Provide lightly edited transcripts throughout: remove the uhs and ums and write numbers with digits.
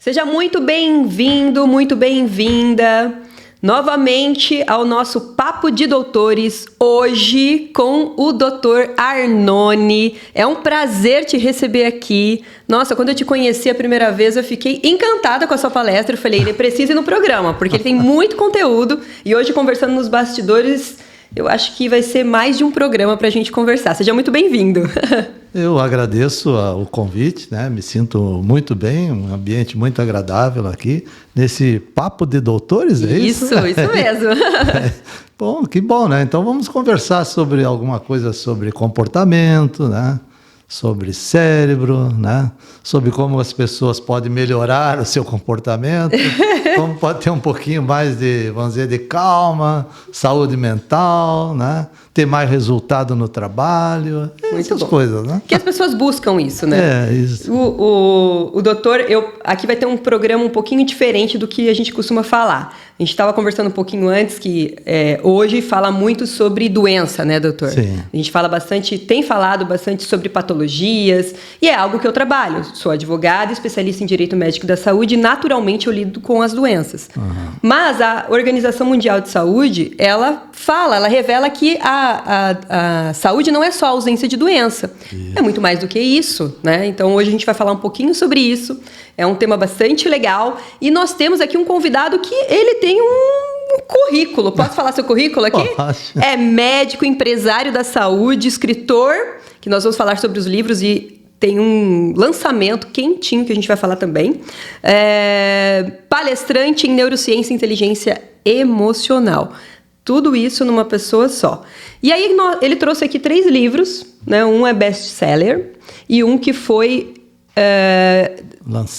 Seja muito bem-vindo, muito bem-vinda novamente ao nosso Papo de Doutores, hoje com o Dr. Arnone. É um prazer te receber aqui. Nossa, quando eu te conheci a primeira vez, eu fiquei encantada com a sua palestra. Eu falei, ele precisa ir no programa, porque ele tem muito conteúdo. E hoje, conversando nos bastidores, eu acho que vai ser mais de um programa para a gente conversar. Seja muito bem-vindo. Eu agradeço o convite, né? Me sinto muito bem, um ambiente muito agradável aqui, nesse Papo de Doutores, é isso? Isso mesmo. Bom, que bom, né? Então vamos conversar sobre alguma coisa sobre comportamento, né? Sobre cérebro, né? Sobre como as pessoas podem melhorar o seu comportamento, como pode ter um pouquinho mais de, vamos dizer, de calma, saúde mental, né? Ter mais resultado no trabalho, essas coisas, né? Que as pessoas buscam isso, né? É, isso. O doutor, aqui vai ter um programa um pouquinho diferente do que a gente costuma falar. A gente estava conversando um pouquinho antes que hoje fala muito sobre doença, né, doutor? Sim. A gente fala bastante, tem falado bastante sobre patologias, e é algo que eu trabalho. Sou advogada, especialista em direito médico da saúde, e naturalmente eu lido com as doenças. Uhum. Mas a Organização Mundial de Saúde, ela revela que a saúde não é só a ausência de doença. Isso. É muito mais do que isso, né? Então hoje a gente vai falar um pouquinho sobre isso. É um tema bastante legal. E nós temos aqui um convidado que ele tem um currículo. Posso falar seu currículo aqui? Posso. É médico, empresário da saúde, escritor, que nós vamos falar sobre os livros e tem um lançamento quentinho que a gente vai falar também. Palestrante em neurociência e inteligência emocional. Tudo isso numa pessoa só. E aí ele trouxe aqui 3 livros, né? Um é best-seller e um que foi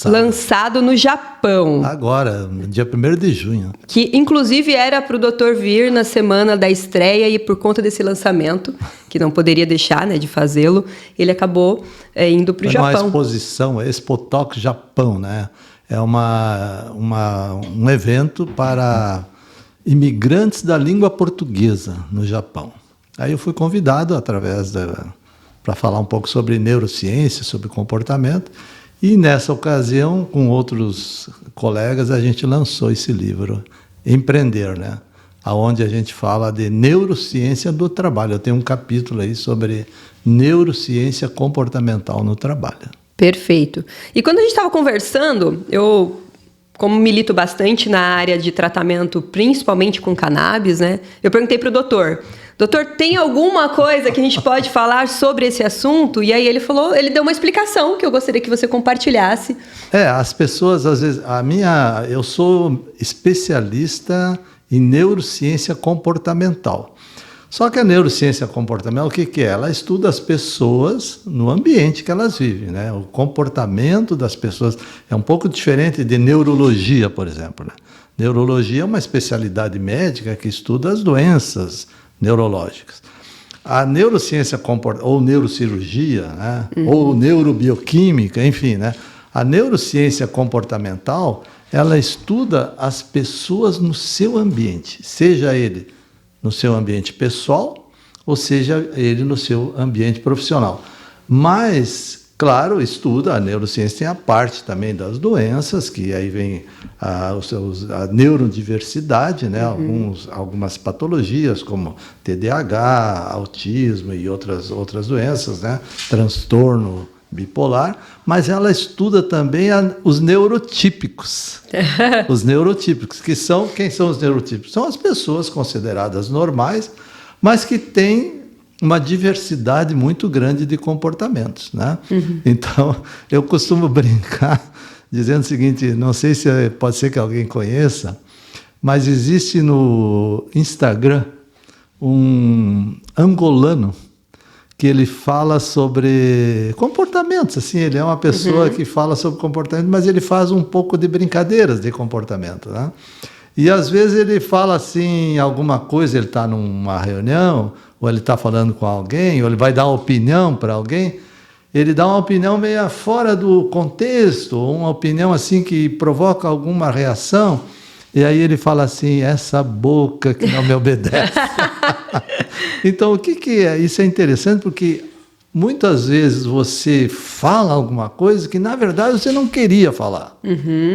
lançado no Japão. Agora, no dia 1º de junho. Que, inclusive, era para o Dr. vir na semana da estreia e por conta desse lançamento, que não poderia deixar, né, de fazê-lo, ele acabou indo para o Japão. Uma exposição, Expotalk Japão, né? É um evento para imigrantes da língua portuguesa no Japão. Aí eu fui convidado para falar um pouco sobre neurociência, sobre comportamento, e nessa ocasião, com outros colegas, a gente lançou esse livro, Empreender, né? Onde a gente fala de neurociência do trabalho. Eu tenho um capítulo aí sobre neurociência comportamental no trabalho. Perfeito. E quando a gente estava conversando, eu, como milito bastante na área de tratamento, principalmente com cannabis, né? Eu perguntei para o doutor, tem alguma coisa que a gente pode falar sobre esse assunto? E aí ele deu uma explicação que eu gostaria que você compartilhasse. As pessoas, às vezes, eu sou especialista em neurociência comportamental. Só que a neurociência comportamental, o que é? Ela estuda as pessoas no ambiente que elas vivem, né? O comportamento das pessoas é um pouco diferente de neurologia, por exemplo, né? Neurologia é uma especialidade médica que estuda as doenças neurológicas. A neurociência ou neurocirurgia, né? Ou neurobioquímica, enfim, né? A neurociência comportamental, ela estuda as pessoas no seu ambiente, seja ele no seu ambiente pessoal, ou seja ele no seu ambiente profissional. Mas, claro, a neurociência tem a parte também das doenças, que aí vem a neurodiversidade, né? Algumas patologias, como TDAH, autismo e outras doenças, né? Transtorno bipolar, mas ela estuda também os neurotípicos. Os neurotípicos, quem são os neurotípicos? São as pessoas consideradas normais, mas que têm uma diversidade muito grande de comportamentos, né? Então, eu costumo brincar dizendo o seguinte, não sei se pode ser que alguém conheça, mas existe no Instagram um angolano que ele fala sobre comportamentos, assim, ele é uma pessoa que fala sobre comportamento, mas ele faz um pouco de brincadeiras de comportamento, né? E às vezes ele fala assim, alguma coisa, ele está numa reunião, ou ele está falando com alguém, ou ele vai dar uma opinião para alguém, ele dá uma opinião meio fora do contexto, uma opinião assim que provoca alguma reação, e aí ele fala assim, essa boca que não me obedece. Então, o que é? Isso é interessante porque muitas vezes você fala alguma coisa que, na verdade, você não queria falar.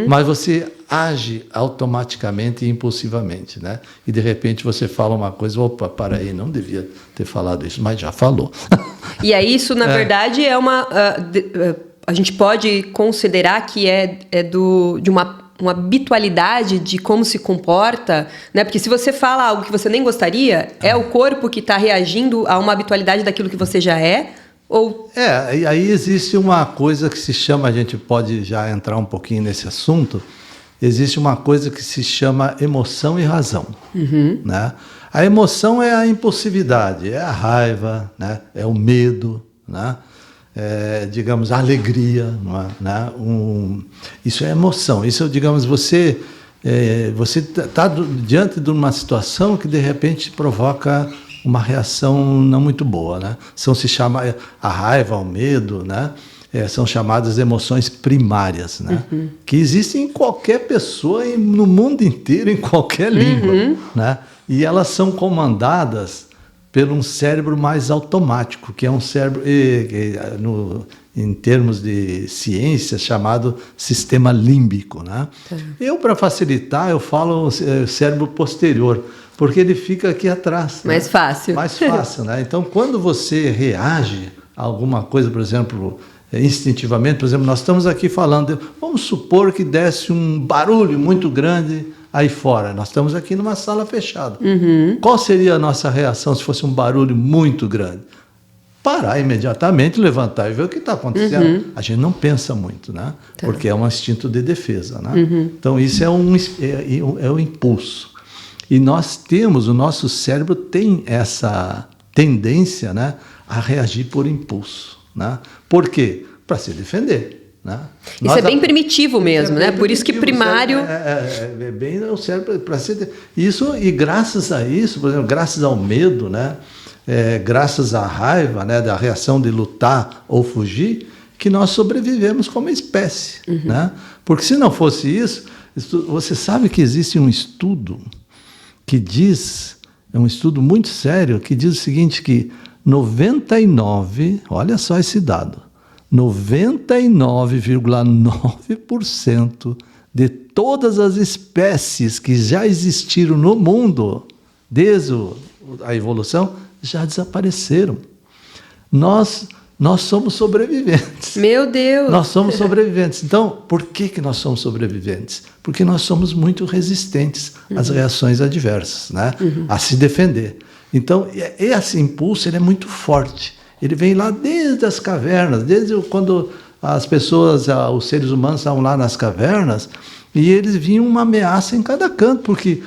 Mas você age automaticamente e impulsivamente, né? E, de repente, você fala uma coisa, opa, para aí, não devia ter falado isso, mas já falou. E aí isso, na verdade, é uma... a gente pode considerar que de uma habitualidade de como se comporta, né? Porque se você fala algo que você nem gostaria, é o corpo que está reagindo a uma habitualidade daquilo que você já é, ou... E aí existe uma coisa que se chama, a gente pode já entrar um pouquinho nesse assunto, existe uma coisa que se chama emoção e razão, né? A emoção é a impulsividade, é a raiva, né? É o medo, né? Digamos, a alegria, não é? Né? Isso é emoção. Isso, digamos, você está diante de uma situação que, de repente, provoca uma reação não muito boa, né? Se chama a raiva, o medo, né? São chamadas emoções primárias, né? Que existem em qualquer pessoa, no mundo inteiro, em qualquer língua, né? E elas são comandadas por um cérebro mais automático, que é um cérebro, em termos de ciência, chamado sistema límbico, né? Eu, para facilitar, eu falo cérebro posterior, porque ele fica aqui atrás. Mais fácil. Mais fácil, né? Então, quando você reage a alguma coisa, por exemplo, instintivamente, por exemplo, nós estamos aqui falando, vamos supor que desse um barulho muito grande aí fora. Nós estamos aqui numa sala fechada. Qual seria a nossa reação se fosse um barulho muito grande? Parar imediatamente, levantar e ver o que está acontecendo. A gente não pensa muito, né? Porque é um instinto de defesa, né? Então, isso é um impulso. E o nosso cérebro tem essa tendência, né, a reagir por impulso, né? Por quê? Para se defender. Né? Isso é bem primitivo mesmo, né? Por isso que primário... É bem o cérebro para ser... Isso, e graças a isso, por exemplo, graças ao medo, né? Graças à raiva, né? Da reação de lutar ou fugir, que nós sobrevivemos como espécie. Né? Porque se não fosse isso, você sabe que existe um estudo que diz, é um estudo muito sério, que diz o seguinte, que 99, olha só esse dado, 99,9% de todas as espécies que já existiram no mundo, desde a evolução, já desapareceram. Nós somos sobreviventes. Meu Deus! Nós somos sobreviventes. Então, por que nós somos sobreviventes? Porque nós somos muito resistentes às reações adversas, né? A se defender. Então, esse impulso ele é muito forte. Ele vem lá desde as cavernas, desde quando as pessoas, os seres humanos estavam lá nas cavernas, e eles viam uma ameaça em cada canto, porque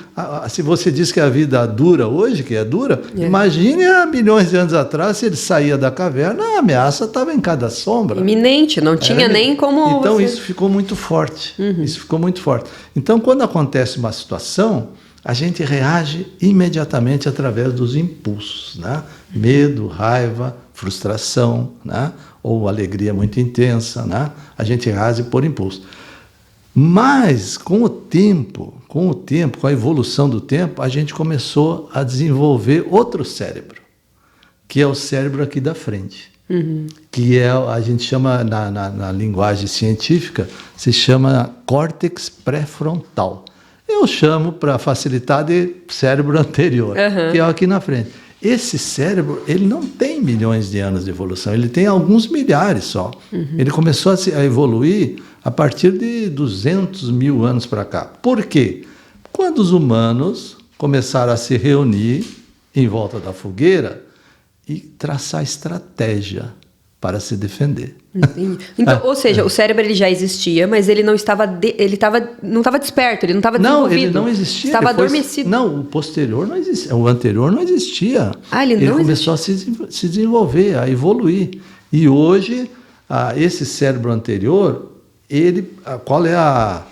se você diz que a vida dura hoje, que é dura, imagine há milhões de anos atrás, se ele saía da caverna, a ameaça estava em cada sombra. Iminente, não tinha nem como... Então isso ficou muito forte, isso ficou muito forte. Então quando acontece uma situação, a gente reage imediatamente através dos impulsos, né? Medo, raiva, frustração, né? Ou alegria muito intensa, né? A gente reage por impulso. Mas, com o tempo, com a evolução do tempo, a gente começou a desenvolver outro cérebro, que é o cérebro aqui da frente, que a gente chama, na linguagem científica, se chama córtex pré-frontal. Eu chamo, para facilitar, de cérebro anterior, que é aqui na frente. Esse cérebro, ele não tem milhões de anos de evolução, ele tem alguns milhares só. Ele começou a evoluir a partir de 200 mil anos para cá. Por quê? Quando os humanos começaram a se reunir em volta da fogueira e traçar estratégia para se defender. Então, ou seja, o cérebro ele já existia, mas ele não estava não estava desperto, ele não estava desenvolvido. Não, ele não existia. Estava adormecido. Não, o posterior não existia, o anterior não existia. Ele começou a se desenvolver, a evoluir. E hoje, esse cérebro anterior, qual é a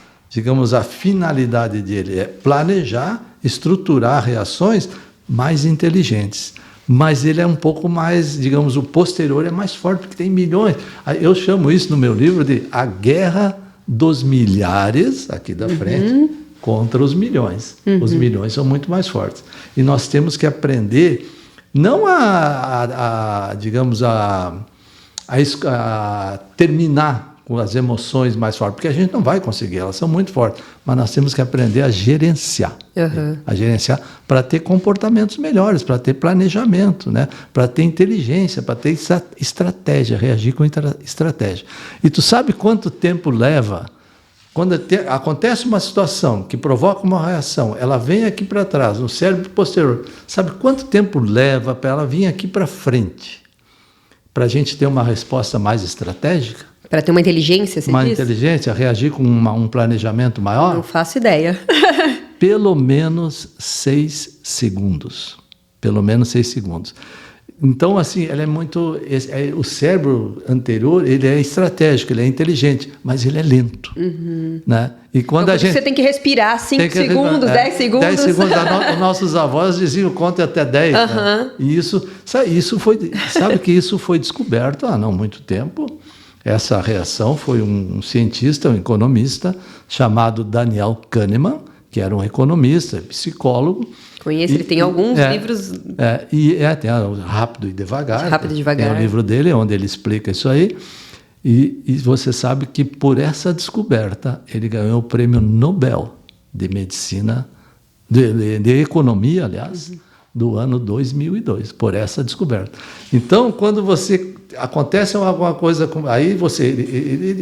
finalidade dele? É planejar, estruturar reações mais inteligentes. Mas ele é um pouco mais, digamos, o posterior é mais forte, porque tem milhões. Eu chamo isso no meu livro de a guerra dos milhares, aqui da frente, contra os milhões. Os milhões são muito mais fortes. E nós temos que aprender, não a terminar com as emoções mais fortes, porque a gente não vai conseguir, elas são muito fortes, mas nós temos que aprender a gerenciar. A gerenciar para ter comportamentos melhores, para ter planejamento, né? Para ter inteligência, para ter estratégia, reagir com estratégia. E tu sabe quanto tempo leva? Quando acontece uma situação que provoca uma reação, ela vem aqui para trás, no cérebro posterior. Sabe quanto tempo leva para ela vir aqui para frente? Para a gente ter uma resposta mais estratégica? Para ter uma inteligência, você uma diz? Inteligência, reagir com um planejamento maior? Não faço ideia. Pelo menos 6 segundos. Pelo menos 6 segundos. Então, assim, ele é muito... o cérebro anterior, ele é estratégico, ele é inteligente, mas ele é lento. Né? E quando então, a gente... você tem que respirar 5 segundos, 10 segundos. 10 segundos. Os nossos avós diziam, conta até 10. Né? E isso foi... Sabe que isso foi descoberto há não muito tempo. Essa reação foi um cientista, um economista, chamado Daniel Kahneman, que era um economista, psicólogo. Conheço, ele tem alguns livros... tem o Rápido e Devagar. Rápido e Devagar. É o livro dele, onde ele explica isso aí. E você sabe que por essa descoberta, ele ganhou o Prêmio Nobel de Medicina, de Economia, aliás, do ano 2002, por essa descoberta. Então, quando acontece alguma coisa, aí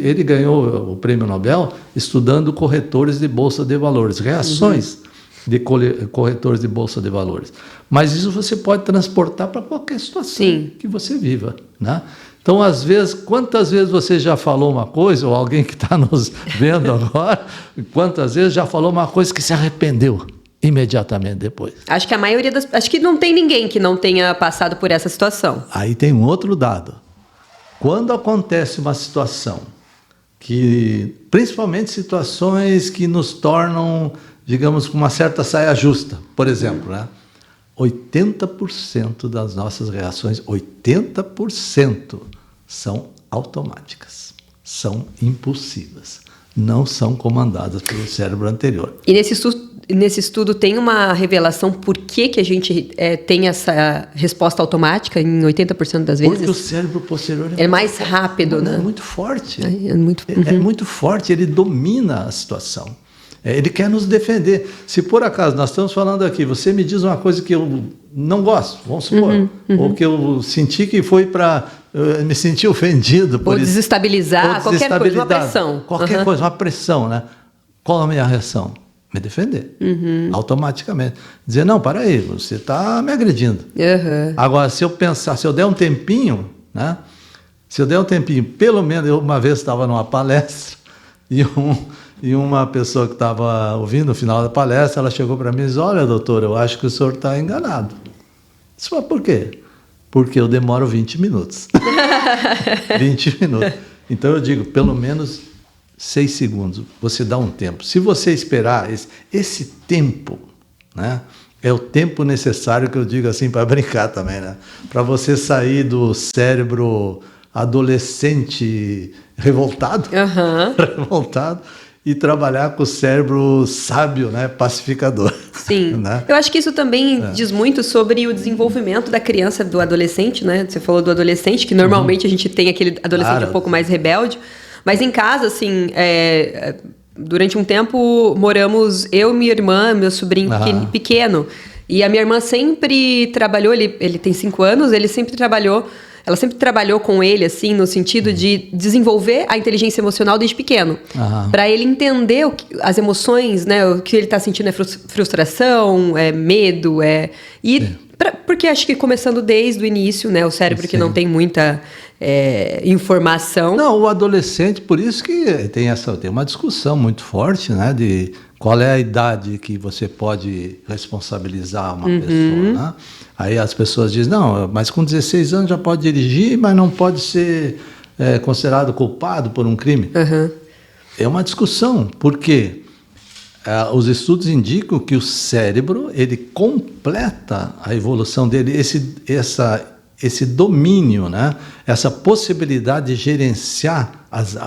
ele ganhou o Prêmio Nobel estudando corretores de bolsa de valores, reações de corretores de bolsa de valores. Mas isso você pode transportar para qualquer situação que você viva, né? Então, às vezes, quantas vezes você já falou uma coisa, ou alguém que está nos vendo agora, quantas vezes já falou uma coisa que se arrependeu imediatamente depois? Acho que a maioria acho que não tem ninguém que não tenha passado por essa situação. Aí tem um outro dado. Quando acontece uma situação principalmente situações que nos tornam, digamos, com uma certa saia justa, por exemplo, né? 80% das nossas reações, 80% são automáticas, são impulsivas, não são comandadas pelo cérebro anterior. E nesse estudo tem uma revelação por que a gente tem essa resposta automática em 80% das vezes? Porque o cérebro posterior é mais rápido, né? É muito forte. É muito forte, ele domina a situação. Ele quer nos defender. Se por acaso nós estamos falando aqui, você me diz uma coisa que eu não gosto, vamos supor, ou que eu senti que foi para... me senti ofendido por isso. Desestabilizar, qualquer coisa, uma pressão. Qualquer coisa, uma pressão, né? Qual a minha reação? Me defender, automaticamente. Dizer, não, para aí, você está me agredindo. Agora, se eu pensar, se eu der um tempinho, né? Se eu der um tempinho, pelo menos, eu uma vez estava numa palestra e uma pessoa que estava ouvindo no final da palestra, ela chegou para mim e disse, olha, doutor, eu acho que o senhor está enganado. Eu disse, mas por quê? Porque eu demoro 20 minutos. 20 minutos. Então eu digo, pelo menos 6 segundos, você dá um tempo. Se você esperar esse tempo, né, é o tempo necessário, que eu digo assim para brincar também, né, para você sair do cérebro adolescente revoltado, revoltado, e trabalhar com o cérebro sábio, né, pacificador. Sim. Né? Eu acho que isso também diz muito sobre o desenvolvimento da criança, do adolescente, né? Você falou do adolescente, que normalmente a gente tem aquele adolescente um pouco mais rebelde. Mas em casa, assim, durante um tempo moramos eu, minha irmã, meu sobrinho pequeno. E a minha irmã sempre trabalhou, ele tem 5 anos, ela sempre trabalhou com ele, assim, no sentido de desenvolver a inteligência emocional desde pequeno. Para ele entender as emoções, né? O que ele está sentindo é frustração, é medo, porque acho que começando desde o início, né? O cérebro que não tem muita informação. Não, o adolescente, por isso que tem uma discussão muito forte, né? De qual é a idade que você pode responsabilizar uma pessoa, né? Aí as pessoas dizem, não, mas com 16 anos já pode dirigir, mas não pode ser considerado culpado por um crime. É uma discussão, porque os estudos indicam que o cérebro, ele completa a evolução dele, esse domínio, né? Essa possibilidade de gerenciar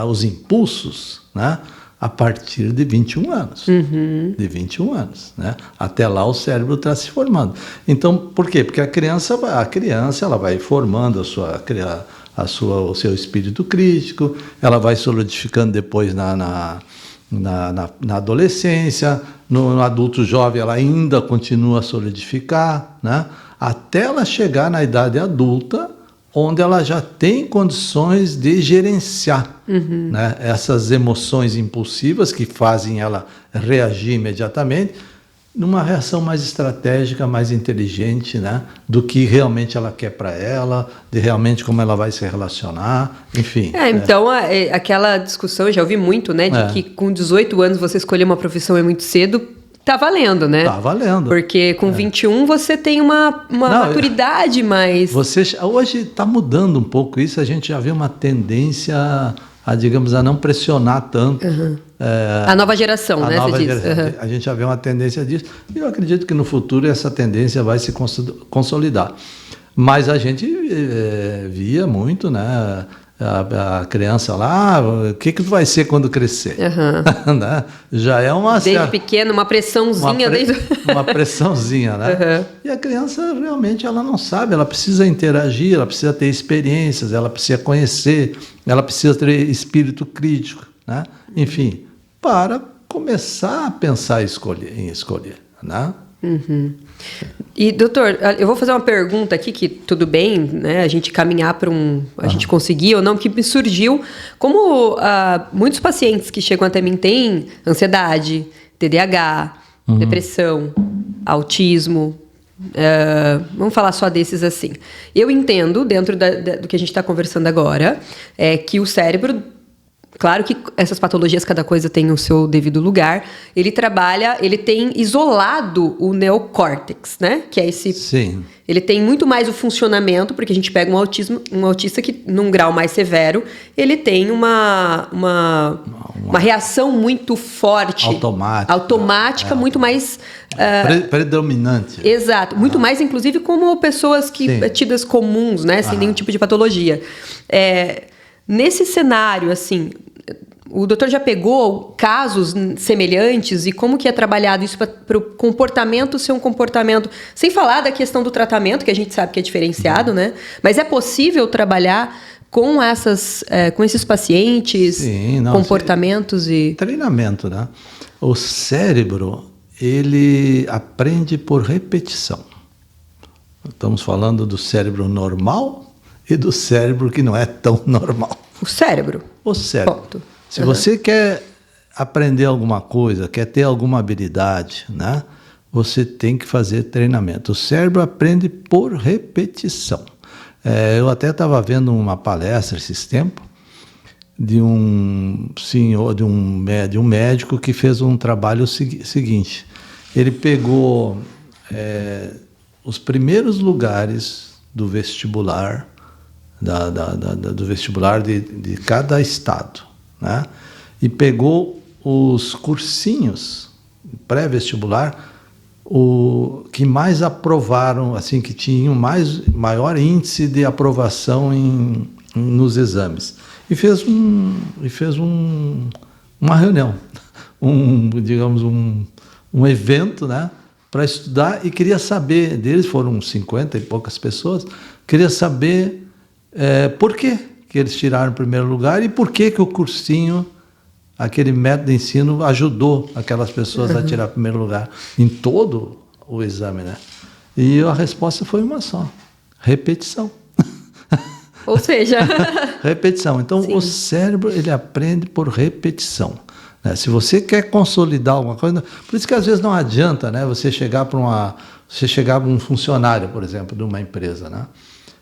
os impulsos, né? A partir de 21 anos. De 21 anos, né? Até lá o cérebro está se formando. Então, por quê? Porque a criança ela vai formando o seu espírito crítico, ela vai solidificando depois na adolescência, no adulto jovem ela ainda continua a solidificar, né? Até ela chegar na idade adulta, onde ela já tem condições de gerenciar, né, essas emoções impulsivas que fazem ela reagir imediatamente, numa reação mais estratégica, mais inteligente, né, do que realmente ela quer para ela, de realmente como ela vai se relacionar, enfim. Então, aquela discussão, eu já ouvi muito, né, de que com 18 anos você escolher uma profissão é muito cedo. Tá valendo, né? Tá valendo. Porque com 21 você tem uma maturidade mais... Hoje está mudando um pouco isso, a gente já vê uma tendência a não pressionar tanto. A nova geração, né? Nova você diz. geração. A gente já vê uma tendência disso. E eu acredito que no futuro essa tendência vai se consolidar. Mas a gente via muito, né? A criança lá, o que tu vai ser quando crescer? Né? Já é uma... Desde pequeno, uma pressãozinha. Uma pressãozinha, né? E a criança realmente ela não sabe, ela precisa interagir, ela precisa ter experiências, ela precisa conhecer, ela precisa ter espírito crítico, né? Enfim, para começar a pensar em escolher, né? E, doutor, eu vou fazer uma pergunta aqui que tudo bem, né, a gente caminhar para a gente conseguir ou não, que me surgiu, como muitos pacientes que chegam até mim têm ansiedade, TDAH, depressão, autismo, vamos falar só desses assim. Eu entendo, dentro do que a gente está conversando agora, que o cérebro... Claro que essas patologias, cada coisa tem o seu devido lugar. Ele tem isolado o neocórtex, né? Que é esse... Sim. Ele tem muito mais o funcionamento, porque a gente pega um autista que, num grau mais severo, ele tem uma reação muito forte. Automática, muito mais... predominante. Exato. Muito mais, inclusive, como pessoas tidas comuns, né? Sem nenhum tipo de patologia. Nesse cenário, assim, o doutor já pegou casos semelhantes e como que é trabalhado isso para o comportamento ser um comportamento... Sem falar da questão do tratamento, que a gente sabe que é diferenciado, né? Mas é possível trabalhar com esses pacientes, comportamentos e... Treinamento, né? O cérebro, ele aprende por repetição. Estamos falando do cérebro normal e do cérebro que não é tão normal. O cérebro. Ponto. Se você quer aprender alguma coisa, quer ter alguma habilidade, né, você tem que fazer treinamento. O cérebro aprende por repetição. Eu até estava vendo uma palestra esses tempos de um senhor, de um médico que fez um trabalho seguinte. Ele pegou os primeiros lugares do vestibular, do vestibular de cada estado, né? E pegou os cursinhos pré-vestibular que mais aprovaram, assim, que tinham maior índice de aprovação nos exames. E fez uma reunião, um evento, né, para estudar, e queria saber deles, foram 50 e poucas pessoas, queria saber por que eles tiraram o primeiro lugar e por que o cursinho, aquele método de ensino, ajudou aquelas pessoas a tirar o primeiro lugar em todo o exame, né? E a resposta foi uma só: repetição. Ou seja... repetição. Então, o cérebro, ele aprende por repetição, né? Se você quer consolidar alguma coisa... Por isso que, às vezes, não adianta, né, você chegar para um funcionário, por exemplo, de uma empresa, né?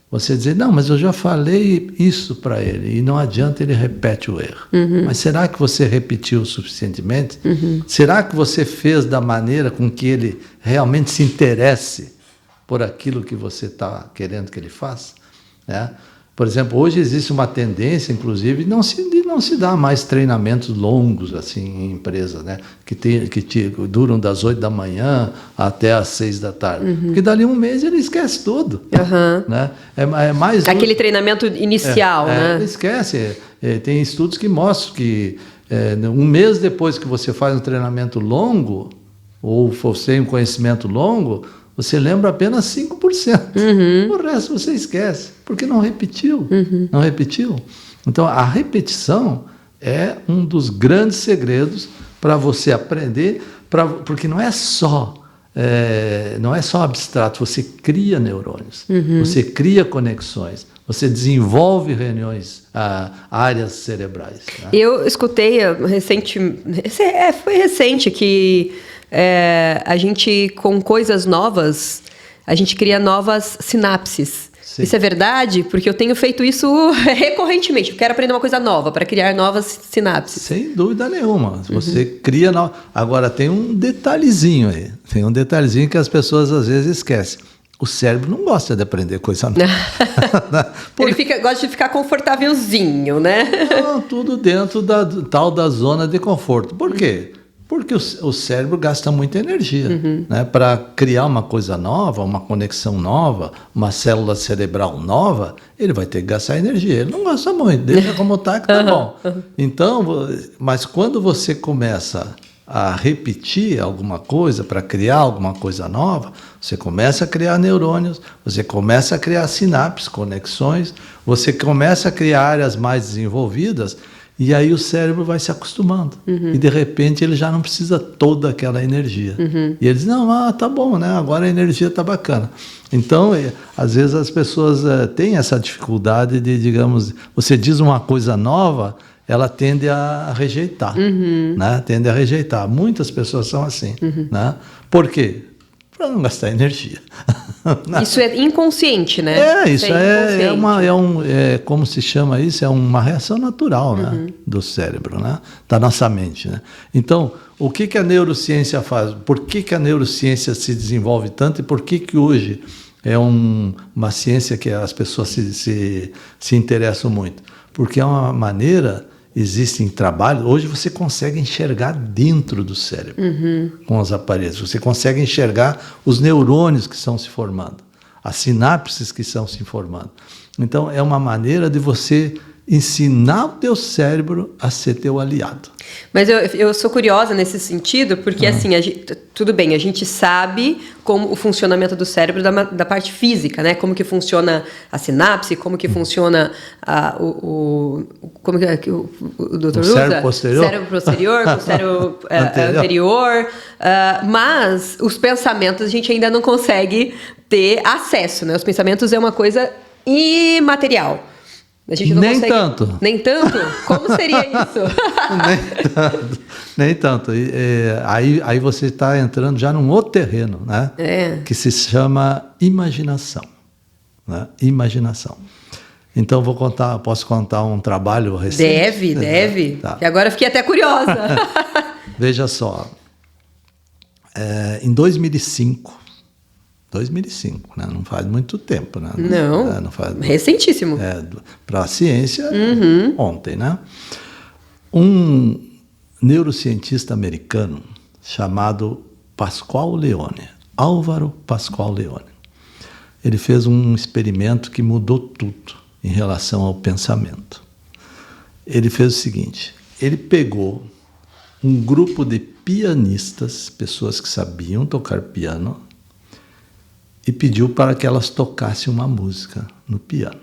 Você dizer, não, mas eu já falei isso para ele, e não adianta, ele repete o erro. Mas será que você repetiu suficientemente? Será que você fez da maneira com que ele realmente se interesse por aquilo que você está querendo que ele faça? Por exemplo, hoje existe uma tendência, inclusive, de não se dar mais treinamentos longos assim, em empresas, né? que duram das 8 da manhã até as 6 da tarde. Porque dali um mês ele esquece tudo. Né? É mais aquele treinamento inicial. Né? Ele esquece. Tem estudos que mostram que um mês depois que você faz um treinamento longo, ou você tem um conhecimento longo, você lembra apenas 5%. O resto você esquece, porque não repetiu. Não repetiu. Então, a repetição é um dos grandes segredos para você aprender, porque não é só abstrato, você cria neurônios, você cria conexões, você desenvolve áreas cerebrais. Né? Eu escutei foi recente que a gente, com coisas novas, a gente cria novas sinapses. Sim. Isso é verdade? Porque eu tenho feito isso recorrentemente. Eu quero aprender uma coisa nova para criar novas sinapses. Sem dúvida nenhuma. Você cria... Agora, tem um detalhezinho aí. Tem um detalhezinho que as pessoas às vezes esquecem. O cérebro não gosta de aprender coisa nova. Ele gosta de ficar confortávelzinho, né? Não, tudo dentro da zona de conforto. Por quê? Porque o cérebro gasta muita energia, né? Para criar uma coisa nova, uma conexão nova, uma célula cerebral nova, ele vai ter que gastar energia. Ele não gasta muito, deixa como está que tá bom. Então, mas quando você começa a repetir alguma coisa para criar alguma coisa nova, você começa a criar neurônios, você começa a criar sinapses, conexões, você começa a criar áreas mais desenvolvidas. E aí o cérebro vai se acostumando. E de repente ele já não precisa toda aquela energia. E ele diz, não, tá bom, né? Agora a energia tá bacana. Então, às vezes as pessoas têm essa dificuldade de, digamos, você diz uma coisa nova, ela tende a rejeitar. Né? Tende a rejeitar. Muitas pessoas são assim. Né? Por quê? Para não gastar energia. Isso é inconsciente, né? Isso como se chama isso? É uma reação natural, né? Do cérebro, né? Da nossa mente, né? Então, o que a neurociência faz? Por que a neurociência se desenvolve tanto e por que hoje é uma ciência que as pessoas se interessam muito? Porque é uma maneira... Existem trabalhos, hoje você consegue enxergar dentro do cérebro com os aparelhos, você consegue enxergar os neurônios que estão se formando, as sinapses que estão se formando. Então, é uma maneira de você ensinar o teu cérebro a ser teu aliado. Mas eu sou curiosa nesse sentido, porque assim, tudo bem, a gente sabe como o funcionamento do cérebro da parte física, né? Como que funciona a sinapse, como que funciona como que o doutor usa? Cérebro posterior. Cérebro posterior, com o cérebro anterior. Mas os pensamentos a gente ainda não consegue ter acesso, né? Os pensamentos é uma coisa imaterial. A gente não consegue... tanto. Nem tanto? Como seria isso? Nem tanto. Aí você está entrando já num outro terreno, né? Que se chama imaginação. Né? Imaginação. Então, posso contar um trabalho recente? Deve. Tá. E agora eu fiquei até curiosa. Veja só. Em 2005, né? Não faz muito tempo, né? Não faz, recentíssimo. Para a ciência, ontem, né? Um neurocientista americano chamado Pascual Leone, Álvaro Pascual Leone, ele fez um experimento que mudou tudo em relação ao pensamento. Ele fez o seguinte, ele pegou um grupo de pianistas, pessoas que sabiam tocar piano, e pediu para que elas tocassem uma música no piano.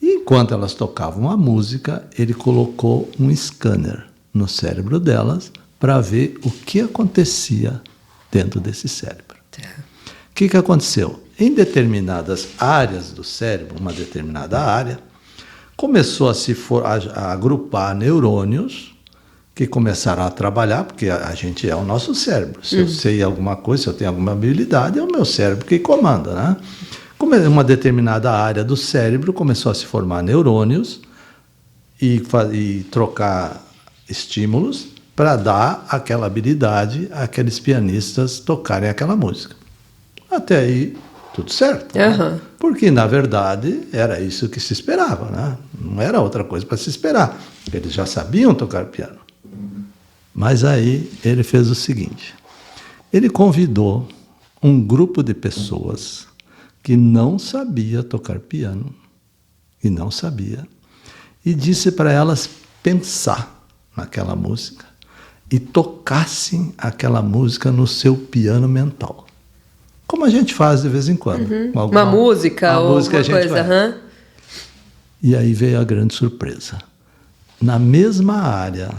E enquanto elas tocavam a música, ele colocou um scanner no cérebro delas para ver o que acontecia dentro desse cérebro. O que aconteceu? Em determinadas áreas do cérebro, uma determinada área, começou a agrupar neurônios que começaram a trabalhar, porque a gente é o nosso cérebro. Se eu sei alguma coisa, se eu tenho alguma habilidade, é o meu cérebro que comanda, né? Como uma determinada área do cérebro começou a se formar neurônios e trocar estímulos para dar aquela habilidade àqueles pianistas tocarem aquela música. Até aí, tudo certo. Né? Porque, na verdade, era isso que se esperava, né? Não era outra coisa para se esperar. Eles já sabiam tocar piano. Mas aí ele fez o seguinte, ele convidou um grupo de pessoas que não sabia tocar piano, e disse para elas pensar naquela música e tocassem aquela música no seu piano mental. como a gente faz de vez em quando. Uma música ou música alguma coisa. Aham. E aí veio a grande surpresa. Na mesma área,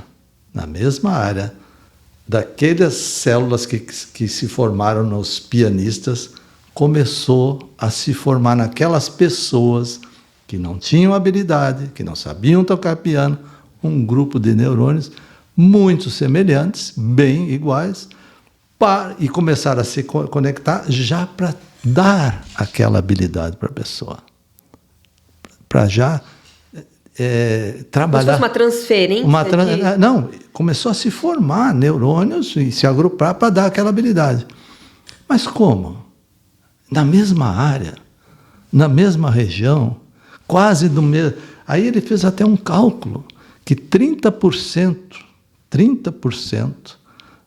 daquelas células que se formaram nos pianistas, começou a se formar naquelas pessoas que não tinham habilidade, que não sabiam tocar piano, um grupo de neurônios muito semelhantes, bem iguais, e começaram a se conectar já para dar aquela habilidade para a pessoa. Para já trabalhar. Como se fosse uma transferência? Não, começou a se formar neurônios e se agrupar para dar aquela habilidade. Mas como? Na mesma área, na mesma região, quase do mesmo. Aí ele fez até um cálculo que 30%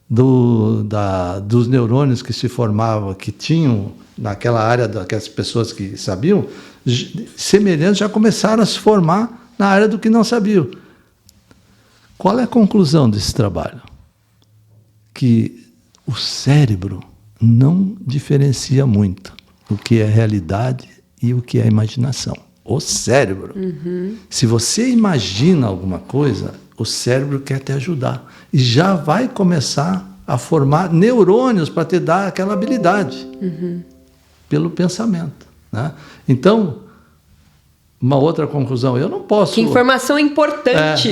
dos neurônios que se formavam, que tinham naquela área daquelas pessoas que sabiam, semelhantes já começaram a se formar na área do que não sabiam. Qual é a conclusão desse trabalho? Que o cérebro não diferencia muito o que é realidade e o que é imaginação. O cérebro. Se você imagina alguma coisa, o cérebro quer te ajudar. E já vai começar a formar neurônios para te dar aquela habilidade. Pelo pensamento. Né? Então, uma outra conclusão, eu não posso... Que informação importante!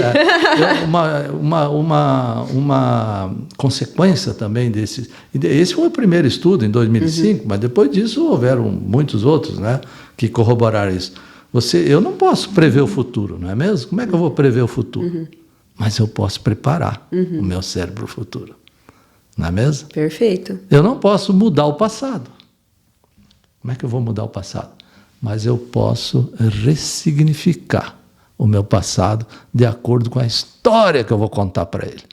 Uma consequência também desse... Esse foi o primeiro estudo, em 2005, mas depois disso houveram muitos outros, né, que corroboraram isso. Eu não posso prever o futuro, não é mesmo? Como é que eu vou prever o futuro? Mas eu posso preparar o meu cérebro para o futuro. Não é mesmo? Perfeito. Eu não posso mudar o passado. Como é que eu vou mudar o passado? Mas eu posso ressignificar o meu passado de acordo com a história que eu vou contar para ele.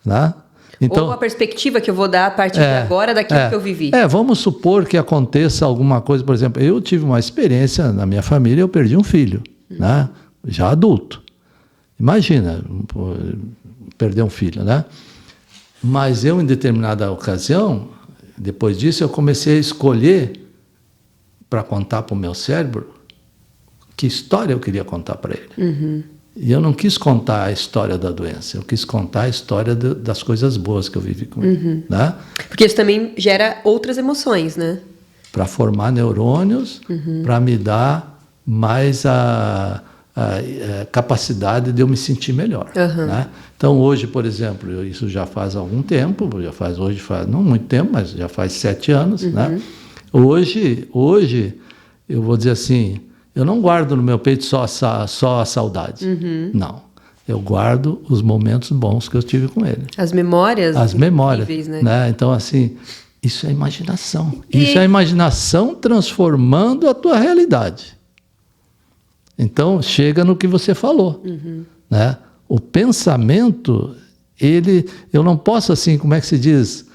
Né? Então, ou a perspectiva que eu vou dar a partir de agora daquilo que eu vivi. Vamos supor que aconteça alguma coisa, por exemplo, eu tive uma experiência na minha família, eu perdi um filho, né? Já adulto. Imagina, perder um filho, né? Mas eu, em determinada ocasião, depois disso, eu comecei a escolher para contar para o meu cérebro que história eu queria contar para ele. E eu não quis contar a história da doença, eu quis contar a história das coisas boas que eu vivi com ele. Né? Porque isso também gera outras emoções, né? Para formar neurônios, para me dar mais a capacidade de eu me sentir melhor. Né? Então, hoje, por exemplo, isso já faz algum tempo, não muito tempo, mas já faz 7 anos. Né? Hoje, eu vou dizer assim, eu não guardo no meu peito só a saudade. Não. Eu guardo os momentos bons que eu tive com ele. As memórias. As memórias. Né? Então, assim, isso é imaginação. Isso é a imaginação transformando a tua realidade. Então, chega no que você falou. Né? O pensamento, eu não posso, assim, como é que se diz?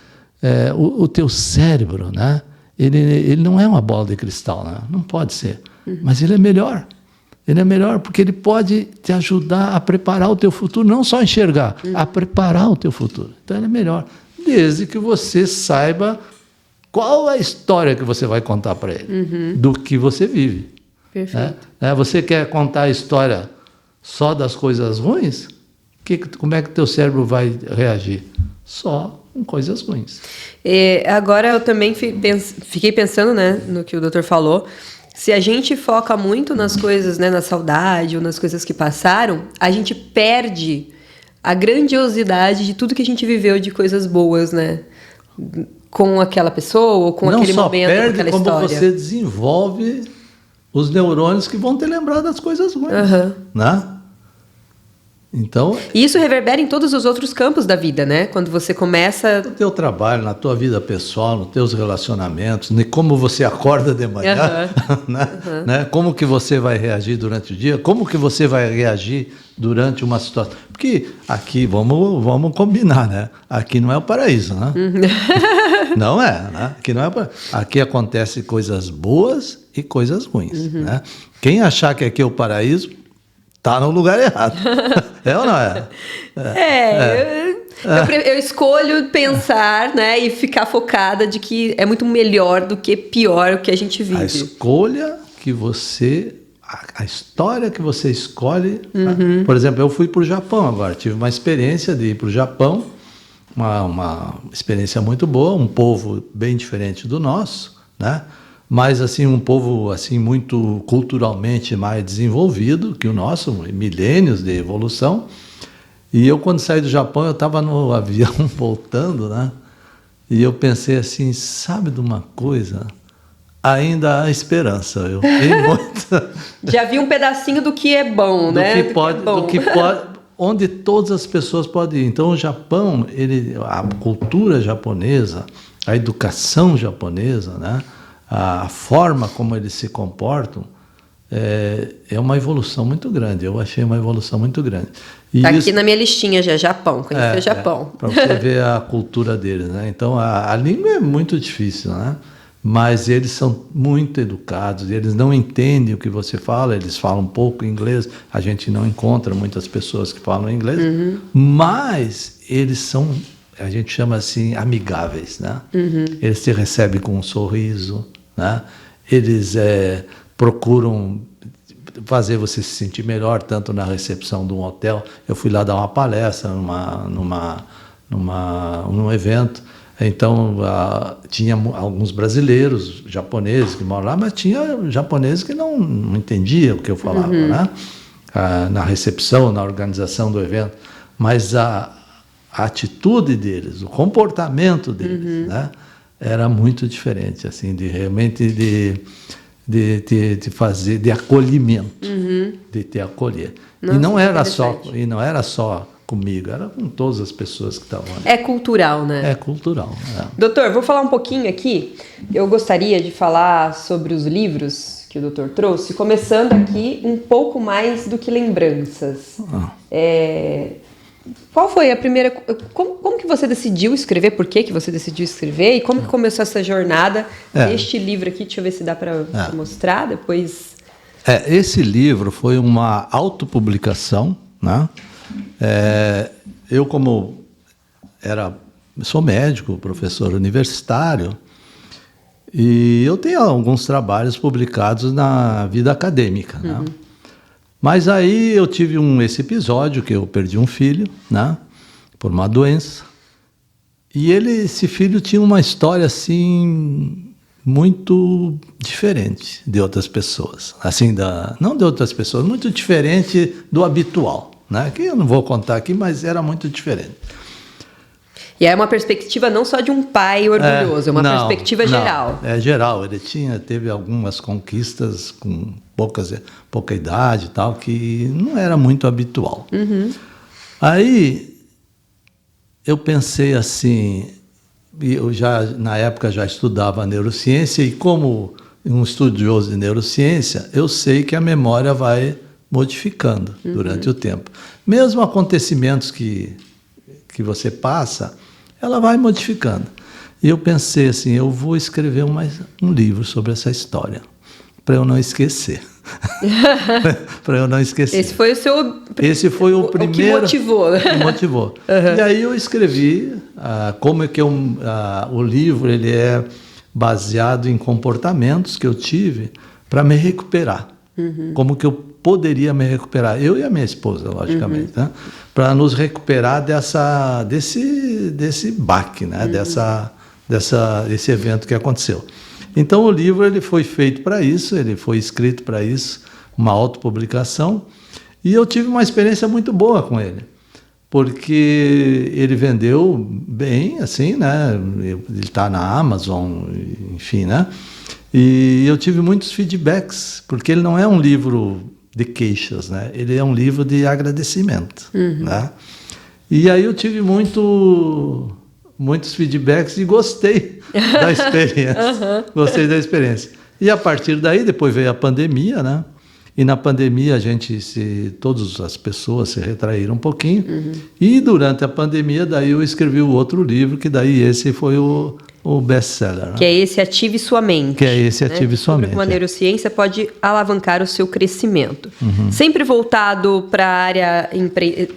O teu cérebro, né? Ele não é uma bola de cristal, né? Não pode ser. Mas ele é melhor. Ele é melhor porque ele pode te ajudar a preparar o teu futuro, não só enxergar, a preparar o teu futuro. Então ele é melhor, desde que você saiba qual é a história que você vai contar para ele, do que você vive. Perfeito. Né? Você quer contar a história só das coisas ruins? Como é que o teu cérebro vai reagir? Só com coisas ruins. Agora eu também fiquei pensando, né, no que o doutor falou. Se a gente foca muito nas coisas, né, na saudade ou nas coisas que passaram, a gente perde a grandiosidade de tudo que a gente viveu de coisas boas, né? Com aquela pessoa ou com aquele momento, com aquela história. Não só perde, como você desenvolve os neurônios que vão te lembrar das coisas ruins. Né? Então, e isso reverbera em todos os outros campos da vida, né? Quando você começa... No teu trabalho, na tua vida pessoal, nos teus relacionamentos, como você acorda de manhã, né? Como que você vai reagir durante o dia, como que você vai reagir durante uma situação. Porque aqui, vamos combinar, né? Aqui não é o paraíso, né? Não é, né? Aqui não é o paraíso. Aqui acontecem coisas boas e coisas ruins, né? Quem achar que aqui é o paraíso, está no lugar errado. É ou não é? Eu escolho pensar, né, e ficar focada de que é muito melhor do que pior o que a gente vive. A escolha que você... A história que você escolhe... Por exemplo, eu fui para o Japão agora. Tive uma experiência de ir para o Japão. Uma experiência muito boa. Um povo bem diferente do nosso, né? Mas assim, um povo assim, muito culturalmente mais desenvolvido que o nosso. Milênios de evolução. E eu, quando saí do Japão, eu estava no avião voltando, né? E eu pensei assim, sabe de uma coisa? Ainda há esperança. Eu fiquei muito... Já vi um pedacinho do que é bom, né? Do que pode, onde todas as pessoas podem ir. Então, o Japão, a cultura japonesa, a educação japonesa, né? A forma como eles se comportam, é uma evolução muito grande. Eu achei uma evolução muito grande. Está aqui na minha listinha já, Japão, conhecer o Japão. Para você ver a cultura deles, né? Então, a língua é muito difícil, né? Mas eles são muito educados, eles não entendem o que você fala, eles falam um pouco inglês, a gente não encontra muitas pessoas que falam inglês, mas eles são, a gente chama assim, amigáveis, né? Eles te recebem com um sorriso, né? Eles procuram fazer você se sentir melhor, tanto na recepção de um hotel. Eu fui lá dar uma palestra num evento. Então, tinha alguns brasileiros, japoneses que moram lá, mas tinha japoneses que não entendiam o que eu falava, né? Na recepção, na organização do evento. Mas a atitude deles, o comportamento deles, né? Era muito diferente, assim, realmente de fazer, de acolhimento, de te acolher. Nossa, e não era só comigo, era com todas as pessoas que estavam ali. É cultural, né? É cultural. Doutor, vou falar um pouquinho aqui. Eu gostaria de falar sobre os livros que o doutor trouxe, começando aqui um pouco mais do que lembranças. Qual foi a primeira... Como que você decidiu escrever? Por que você decidiu escrever? E como que começou essa jornada deste livro aqui? Deixa eu ver se dá para mostrar depois. Esse livro foi uma autopublicação, né? Eu, como sou médico, professor universitário, e eu tenho alguns trabalhos publicados na vida acadêmica, né? Mas aí eu tive esse episódio que eu perdi um filho, né? Por uma doença, e esse filho tinha uma história assim muito diferente de outras pessoas, assim, não de outras pessoas, muito diferente do habitual, né? Que eu não vou contar aqui, mas era muito diferente. E é uma perspectiva não só de um pai orgulhoso, é uma perspectiva geral. É geral, ele teve algumas conquistas com pouca idade e tal, que não era muito habitual. Aí eu pensei assim, eu na época já estudava neurociência, e como um estudioso de neurociência, eu sei que a memória vai modificando durante o tempo. Mesmo acontecimentos que você passa, ela vai modificando. E eu pensei assim, eu vou escrever um livro sobre essa história, para eu não esquecer. Para eu não esquecer. Esse foi o primeiro... O que motivou. Que motivou. E aí eu escrevi como é que o livro ele é baseado em comportamentos que eu tive para me recuperar. Como que eu poderia me recuperar, eu e a minha esposa, logicamente, né? Para nos recuperar desse baque, né? Desse evento que aconteceu. Então o livro ele foi feito para isso, ele foi escrito para isso, uma autopublicação, e eu tive uma experiência muito boa com ele, porque ele vendeu bem, assim, né? Ele está na Amazon, enfim, né? E eu tive muitos feedbacks, porque ele não é um livro de queixas, né? Ele é um livro de agradecimento, né? E aí eu tive muitos feedbacks e gostei da experiência. Gostei da experiência. E a partir daí, depois veio a pandemia, né? E na pandemia todas as pessoas se retraíram um pouquinho. E durante a pandemia, daí eu escrevi o outro livro, que daí esse foi o best-seller. Né? Que é esse Ative Sua Mente. Que é esse Ative Sua Mente. Como a neurociência pode alavancar o seu crescimento. Sempre voltado para a área...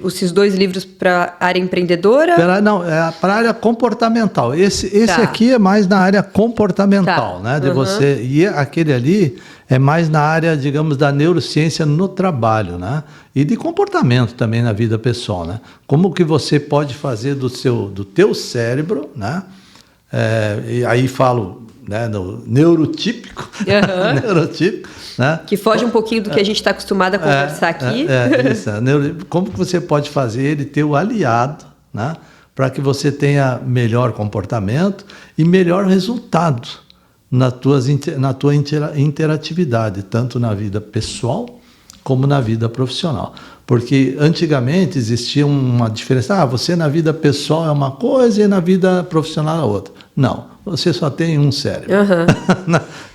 Esses 2 livros para a área empreendedora? Não, é para a área comportamental. Esse aqui é mais na área comportamental, né? De você, e aquele ali é mais na área, digamos, da neurociência no trabalho, né? E de comportamento também na vida pessoal, né? Como que você pode fazer do teu cérebro, né? E aí falo, né, no neurotípico, neurotípico, né? Que foge um pouquinho do que a gente está acostumado a conversar aqui. Isso, como que você pode fazer ele ter o aliado, né? Para que você tenha melhor comportamento e melhor resultado na tua interatividade, tanto na vida pessoal como na vida profissional. Porque antigamente existia uma diferença. Você na vida pessoal é uma coisa e na vida profissional é outra. Não, você só tem um cérebro.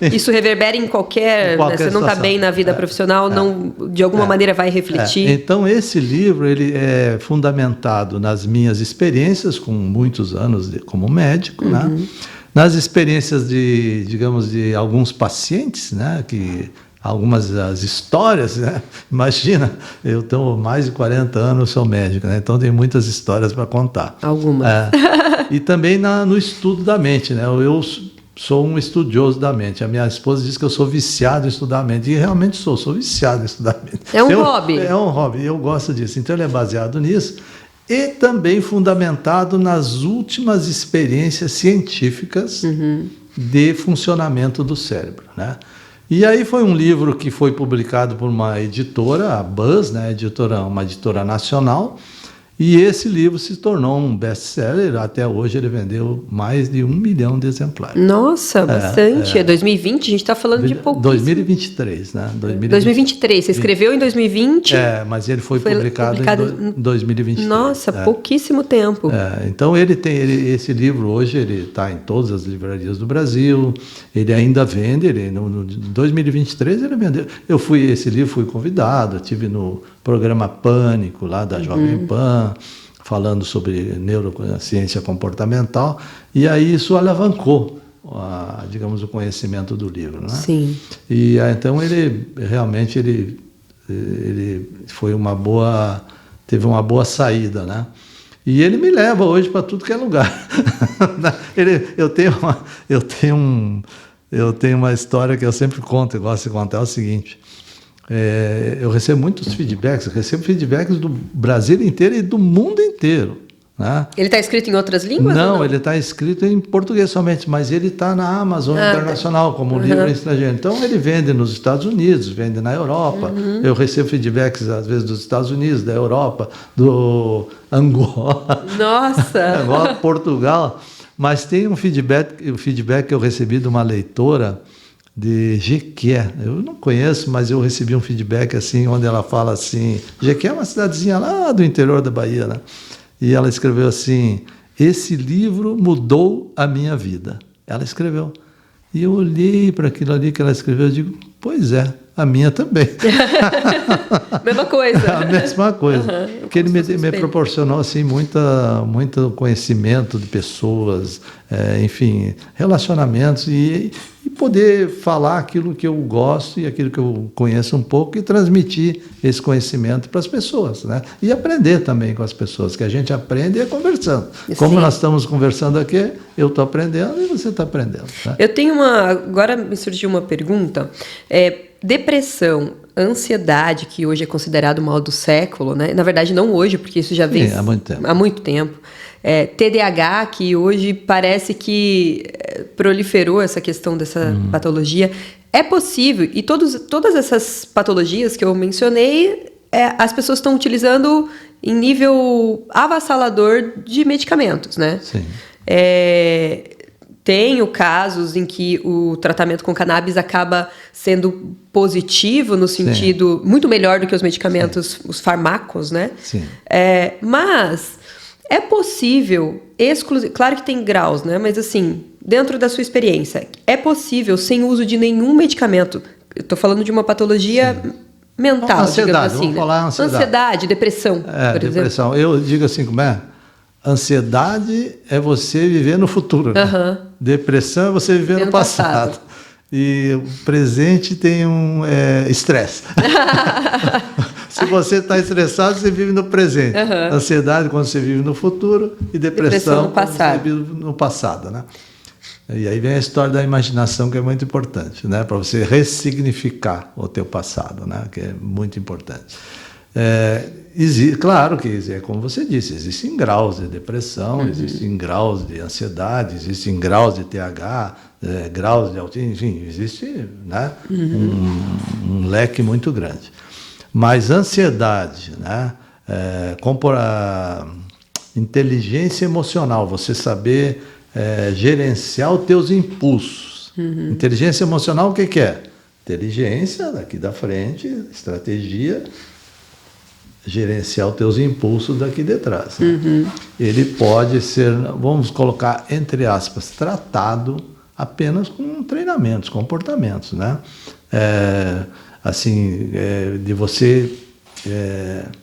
Isso reverbera em qualquer você não está bem na vida profissional, não, de alguma maneira vai refletir. Então esse livro ele é fundamentado nas minhas experiências, com muitos anos como médico, né? Nas experiências de alguns pacientes, né? Que algumas das histórias, né? Imagina, eu tenho mais de 40 anos, sou médico, né? Então tem muitas histórias para contar. Algumas. E também no estudo da mente, né? Eu sou um estudioso da mente. A minha esposa diz que eu sou viciado em estudar a mente. E realmente sou viciado em estudar a mente. É um hobby. É um hobby, eu gosto disso. Então ele é baseado nisso e também fundamentado nas últimas experiências científicas de funcionamento do cérebro, né? E aí foi um livro que foi publicado por uma editora, a Buzz, né, uma editora nacional, e esse livro se tornou um best-seller. Até hoje ele vendeu mais de 1 milhão de exemplares. Nossa, bastante. É 2020, a gente está falando de pouco. 2023, né? 2023, você escreveu em 2020? Mas ele foi publicado em 2023. Nossa, pouquíssimo tempo. Então esse livro hoje ele está em todas as livrarias do Brasil, ele ainda vende, em 2023 ele vendeu. Esse livro fui convidado, eu estive no programa Pânico, lá da Jovem Pan, falando sobre neurociência comportamental, e aí isso alavancou, digamos, o conhecimento do livro, né? Sim. E então ele realmente foi teve uma boa saída, né? E ele me leva hoje para tudo que é lugar. Eu tenho uma história que eu sempre conto, eu gosto de contar, é o seguinte. Eu recebo muitos feedbacks, do Brasil inteiro e do mundo inteiro. Né? Ele está escrito em outras línguas? Não, ele está escrito em português somente, mas ele está na Amazon Internacional como livro estrangeiro. Então ele vende nos Estados Unidos, vende na Europa. Eu recebo feedbacks às vezes dos Estados Unidos, da Europa, do Angola. Nossa! Angola, Portugal. Mas tem o feedback que eu recebi de uma leitora de Jequié. Eu não conheço, mas eu recebi um feedback assim, onde ela fala assim, Jequié é uma cidadezinha lá do interior da Bahia, né? E ela escreveu assim, esse livro mudou a minha vida. Ela escreveu. E eu olhei para aquilo ali que ela escreveu e digo, pois é, a minha também. Mesma coisa. A mesma coisa. Porque ele me proporcionou assim, muito conhecimento de pessoas, enfim, relacionamentos e poder falar aquilo que eu gosto e aquilo que eu conheço um pouco e transmitir esse conhecimento para as pessoas, né? E aprender também com as pessoas, que a gente aprende conversando. Sim. Como nós estamos conversando aqui, eu estou aprendendo e você está aprendendo. Né? Eu tenho agora me surgiu uma pergunta. Depressão, ansiedade, que hoje é considerado o mal do século, né? Na verdade, não hoje, porque isso já vem há muito tempo. TDAH, que hoje parece que proliferou essa questão dessa patologia. É possível, e todas essas patologias que eu mencionei, as pessoas estão utilizando em nível avassalador de medicamentos, né? Sim. Tenho casos em que o tratamento com cannabis acaba sendo positivo no sentido muito melhor do que os medicamentos, os fármacos, né? Sim. Mas é possível, claro que tem graus, né? Mas assim, dentro da sua experiência, é possível, sem uso de nenhum medicamento, eu estou falando de uma patologia mental, ansiedade, digamos assim. Vamos falar ansiedade. Ansiedade, depressão, por depressão. exemplo. Eu digo assim, como é? Ansiedade é você viver no futuro. Né? Depressão é você viver no passado. E o presente tem um estresse. Se você está estressado, você vive no presente. Ansiedade quando você vive no futuro e depressão no passado. Quando você vive no passado, né? E aí vem a história da imaginação, que é muito importante, né? Para você ressignificar o teu passado, né? Que é muito importante. Claro que, como você disse, existem graus de depressão, existem graus de ansiedade, existem graus de TH, graus de autismo, enfim, existe, né? Um leque muito grande. Mas ansiedade, né? Inteligência emocional, você saber gerenciar os teus impulsos. Inteligência emocional, o que é? Inteligência, daqui da frente, estratégia, gerenciar os teus impulsos daqui de trás. Né? Ele pode ser, vamos colocar entre aspas, tratado apenas com treinamentos, comportamentos, né? De você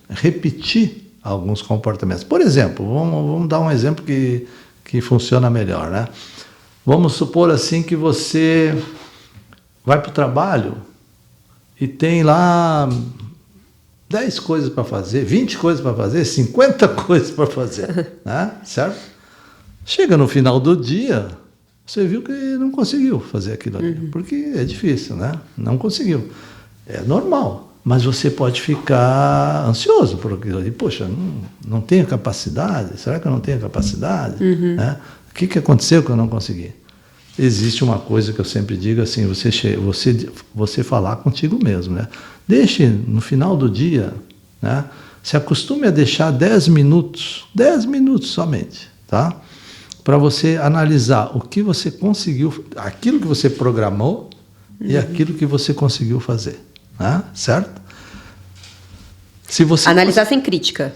repetir alguns comportamentos. Por exemplo, vamos dar um exemplo que funciona melhor, né? Vamos supor assim que você vai para o trabalho e tem lá 10 coisas para fazer, 20 coisas para fazer, 50 coisas para fazer, né? Certo? Chega no final do dia, você viu que não conseguiu fazer aquilo ali, porque é difícil, né? Não conseguiu. É normal, mas você pode ficar ansioso por aquilo ali. Poxa, não tenho capacidade? Será que eu não tenho capacidade? Né? O que aconteceu que eu não consegui? Existe uma coisa que eu sempre digo assim, você falar contigo mesmo, né? Deixe no final do dia, né? Se acostume a deixar 10 minutos somente, tá? Para você analisar o que você conseguiu, aquilo que você programou e aquilo que você conseguiu fazer, né? Certo? Se você analisar sem crítica.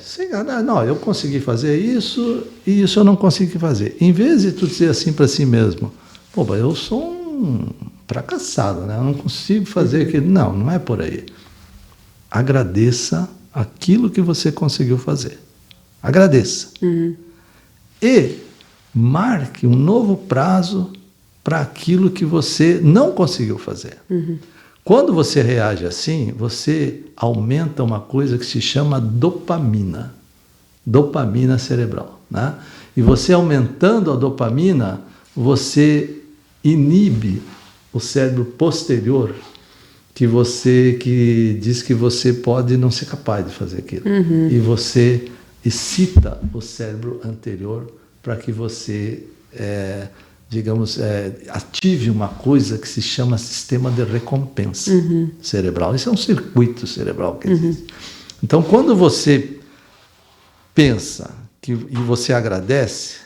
Não, eu consegui fazer isso e isso eu não consegui fazer. Em vez de tu dizer assim para si mesmo, pô, eu sou um fracassado, né? Eu não consigo fazer aquilo. Não é por aí. Agradeça aquilo que você conseguiu fazer. Agradeça. E marque um novo prazo para aquilo que você não conseguiu fazer. Quando você reage assim, você aumenta uma coisa que se chama dopamina. Dopamina cerebral, né? E você aumentando a dopamina, você inibe o cérebro posterior, que diz que você pode não ser capaz de fazer aquilo. E você excita o cérebro anterior para que você, ative uma coisa que se chama sistema de recompensa cerebral. Isso é um circuito cerebral que existe. Então, quando você pensa e você agradece,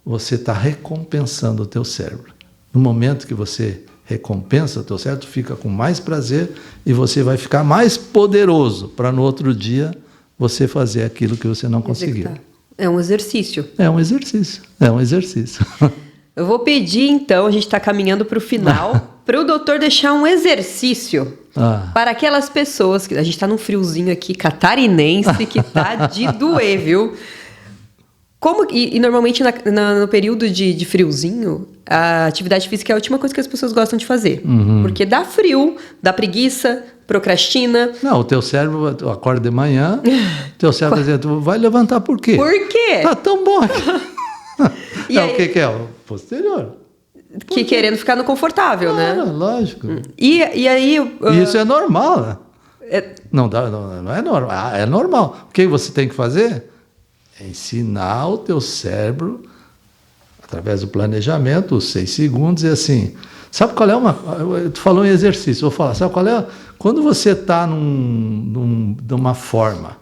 você está recompensando o teu cérebro. No momento que você recompensa o teu cérebro, fica com mais prazer e você vai ficar mais poderoso para no outro dia você fazer aquilo que você não conseguiu. É um exercício. É um exercício. Eu vou pedir, então, a gente está caminhando para o final, para o doutor deixar um exercício para aquelas pessoas, que a gente está num friozinho aqui, catarinense, que tá de doer, viu? E normalmente no período de friozinho, a atividade física é a última coisa que as pessoas gostam de fazer. Porque dá frio, dá preguiça, procrastina. Não, o teu cérebro acorda de manhã, teu cérebro vai dizer, tu vai levantar por quê? Por quê? Tá tão bom aqui. O que é? O posterior. Que querendo ficar no confortável, né? Lógico. E aí... Isso é normal, né? Não é normal. É normal. O que você tem que fazer? É ensinar o teu cérebro, através do planejamento, os 6 segundos, e assim... Sabe qual é tu falou em exercício, vou falar. Sabe qual é? Quando você está numa forma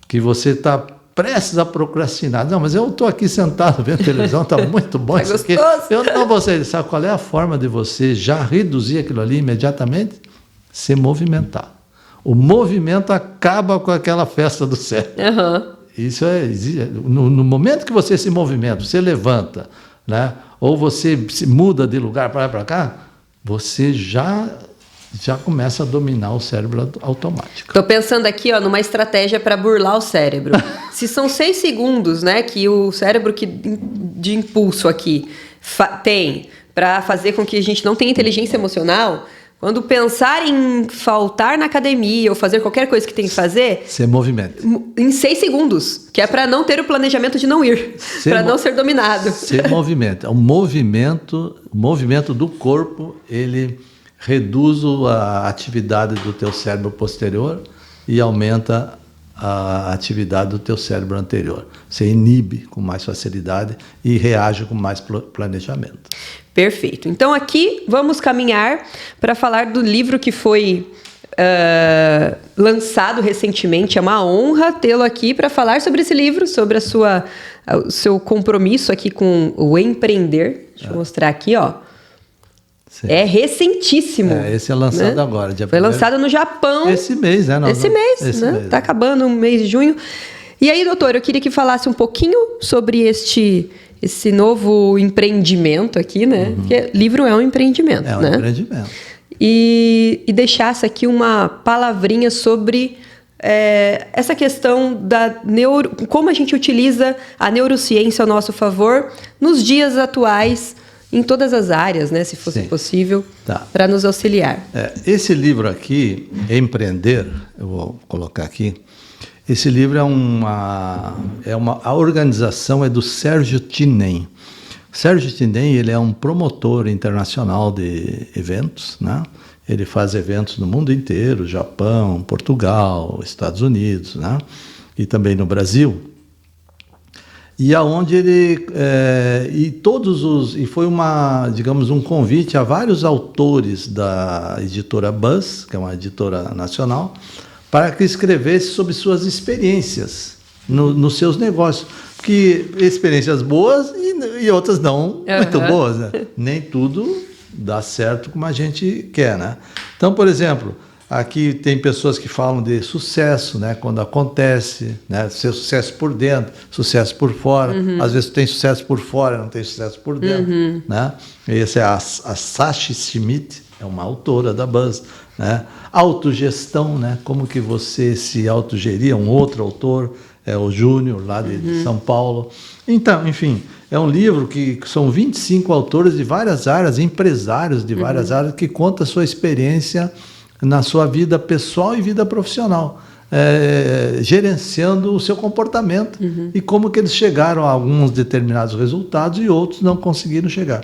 que você está prestes a procrastinar. Não, mas eu estou aqui sentado vendo televisão, está muito bom isso aqui. Eu não vou sair. Sabe qual é a forma de você já reduzir aquilo ali imediatamente? Se movimentar. O movimento acaba com aquela festa do cérebro. Isso no momento que você se movimenta, você levanta, né? Ou você se muda de lugar para lá para cá, você já já começa a dominar o cérebro automático. Tô pensando aqui, ó, numa estratégia para burlar o cérebro. Se são 6 segundos, né, que o cérebro de impulso aqui tem para fazer com que a gente não tenha inteligência emocional, quando pensar em faltar na academia ou fazer qualquer coisa que tem que fazer... Você movimenta. Em 6 segundos, que é para não ter o planejamento de não ir, para não ser dominado. Você movimenta. O movimento do corpo, ele reduz a atividade do teu cérebro posterior e aumenta a atividade do teu cérebro anterior. Você inibe com mais facilidade e reage com mais planejamento. Perfeito. Então aqui vamos caminhar para falar do livro que foi lançado recentemente. É uma honra tê-lo aqui para falar sobre esse livro, sobre o seu compromisso aqui com o empreender. Deixa eu mostrar aqui, ó. Sim. É recentíssimo. Esse é lançado agora. Foi lançado no Japão. Esse mês, né? Esse mês. Tá acabando o mês de junho. E aí, doutor, eu queria que falasse um pouquinho sobre esse novo empreendimento aqui, né? Porque livro é um empreendimento, né? É um empreendimento. E deixasse aqui uma palavrinha sobre essa questão como a gente utiliza a neurociência ao nosso favor nos dias atuais, em todas as áreas, né, se fosse possível, para nos auxiliar. Esse livro aqui, Empreender, eu vou colocar aqui, esse livro a organização é do Sérgio Tinem. Sérgio Tinem, ele é um promotor internacional de eventos, né? Ele faz eventos no mundo inteiro, Japão, Portugal, Estados Unidos, né? E também no Brasil. E aonde ele e foi um convite a vários autores da editora Buzz, que é uma editora nacional, para que escrevesse sobre suas experiências nos seus negócios, porque experiências boas e outras não muito boas, né? Nem tudo dá certo como a gente quer, né? Então, por exemplo, aqui tem pessoas que falam de sucesso, né? Quando acontece, né? Ser sucesso por dentro, sucesso por fora. Às vezes tem sucesso por fora, não tem sucesso por dentro, né? Essa é a Sashi Schmidt, é uma autora da Buzz, né? Autogestão, né? Como que você se autogeria? Um outro autor, o Júnior, lá de São Paulo. Então, enfim, é um livro que são 25 autores de várias áreas, empresários de várias áreas, que contam a sua experiência na sua vida pessoal e vida profissional, gerenciando o seu comportamento e como que eles chegaram a alguns determinados resultados e outros não conseguiram chegar.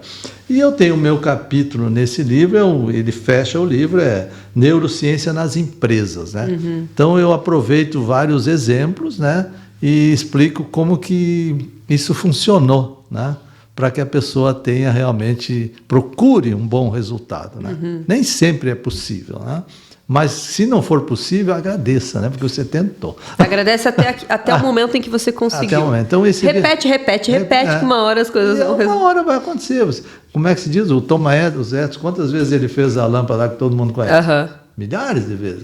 E eu tenho o meu capítulo nesse livro, ele fecha o livro, Neurociência nas Empresas, né? Então eu aproveito vários exemplos, né, e explico como que isso funcionou, né, para que a pessoa tenha procure um bom resultado, né? Nem sempre é possível, né? Mas se não for possível, agradeça, né? Porque você tentou. Agradece até o momento em que você conseguiu. Até o momento. Então, repete, que uma hora as coisas vão resolver. Uma hora vai acontecer. Como é que se diz? O Thomas Edison, quantas vezes ele fez a lâmpada que todo mundo conhece? Milhares de vezes.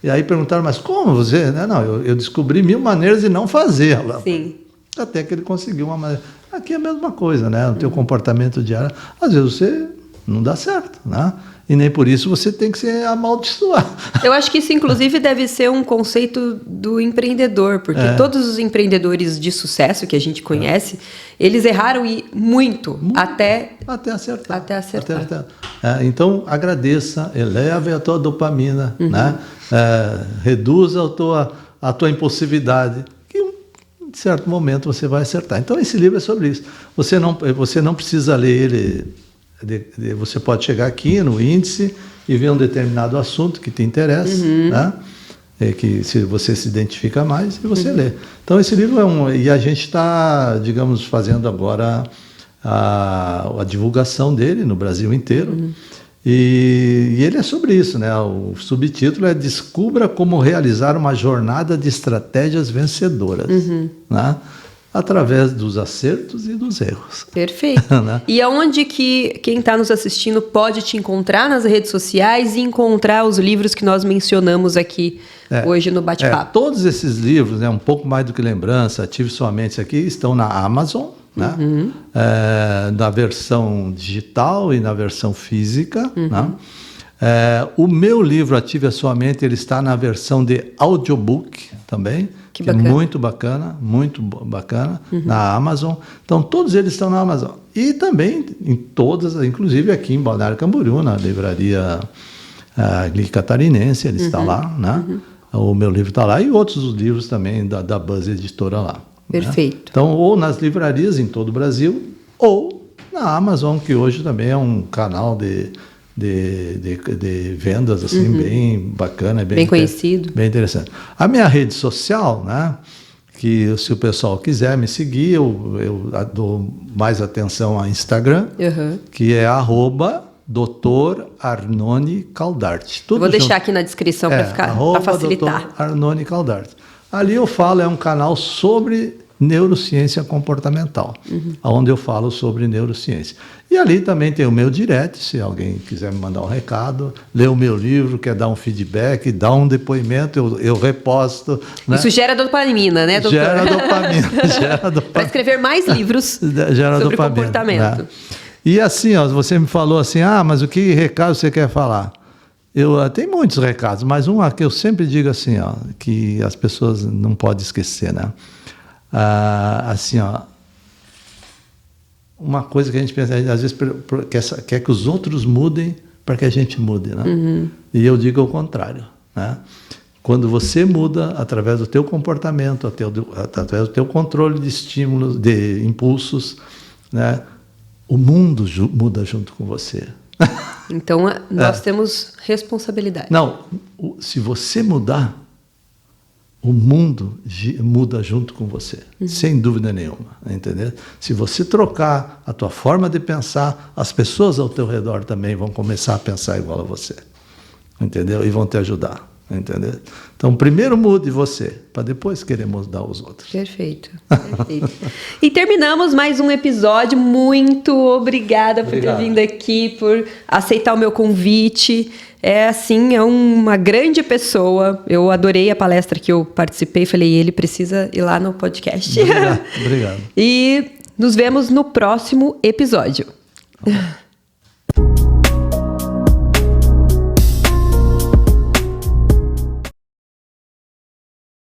E aí perguntaram, mas como você? Não, eu descobri 1000 maneiras de não fazer a lâmpada. Sim. Até que ele conseguiu uma maneira. Aqui é a mesma coisa, né? O teu comportamento diário, às vezes você não dá certo, né? E nem por isso você tem que ser amaldiçoado. Eu acho que isso, inclusive, deve ser um conceito do empreendedor, porque todos os empreendedores de sucesso que a gente conhece, eles erraram muito até acertar. Então, agradeça, eleve a tua dopamina, né? Reduza a tua impulsividade, que em certo momento você vai acertar. Então, esse livro é sobre isso. Você não precisa ler ele. Você pode chegar aqui no índice e ver um determinado assunto que te interessa, né? Que se você se identifica mais, e você lê. Então, esse livro e a gente está, digamos, fazendo agora a divulgação dele no Brasil inteiro. E ele é sobre isso, né? O subtítulo é Descubra como realizar uma jornada de estratégias vencedoras, né? Através dos acertos e dos erros. Perfeito. Né? E aonde que quem está nos assistindo pode te encontrar nas redes sociais e encontrar os livros que nós mencionamos aqui hoje no bate-papo? Todos esses livros, né, um pouco mais do que lembrança, Ative Sua Mente aqui, estão na Amazon, né? Na versão digital e na versão física, né? O meu livro, Ative a Sua Mente, ele está na versão de audiobook também, que é muito bacana, na Amazon. Então, todos eles estão na Amazon. E também em todas, inclusive aqui em Balneário Camboriú, na livraria Catarinense, ele está lá, né? O meu livro está lá e outros livros também da Buzz Editora lá. Perfeito. Né? Então, ou nas livrarias em todo o Brasil, ou na Amazon, que hoje também é um canal de vendas assim, bem bacana, bem conhecido. Bem interessante. A minha rede social, né? Que se o pessoal quiser me seguir, eu dou mais atenção ao Instagram, que é @Dr. Arnone Caldarte. Vou deixar aqui na descrição para facilitar. Dr. Arnone Caldarte. Ali eu falo, é um canal sobre neurociência comportamental, onde eu falo sobre neurociência. E ali também tem o meu direct, se alguém quiser me mandar um recado, ler o meu livro, quer dar um feedback, dar um depoimento, eu reposto. Né? Isso gera dopamina, né, doutor? Gera dopamina. Para escrever mais livros sobre comportamento. Né? E assim, você me falou assim, mas o que recado você quer falar? Tem muitos recados, mas um que eu sempre digo assim, que as pessoas não podem esquecer, né? Uma coisa que a gente pensa, às vezes quer que os outros mudem para que a gente mude, né? E eu digo ao contrário, né? Quando você muda através do teu comportamento, através do teu controle de estímulos, de impulsos, né? O mundo muda junto com você. Então, nós temos responsabilidade. Não, se você mudar, o mundo muda junto com você, sem dúvida nenhuma, entendeu? Se você trocar a tua forma de pensar, as pessoas ao teu redor também vão começar a pensar igual a você, entendeu? E vão te ajudar, entendeu? Então, primeiro mude você, para depois querer mudar os outros. Perfeito. E terminamos mais um episódio. Muito obrigada por ter vindo aqui, por aceitar o meu convite. É uma grande pessoa. Eu adorei a palestra que eu participei. Falei, ele precisa ir lá no podcast. Obrigado. E nos vemos no próximo episódio.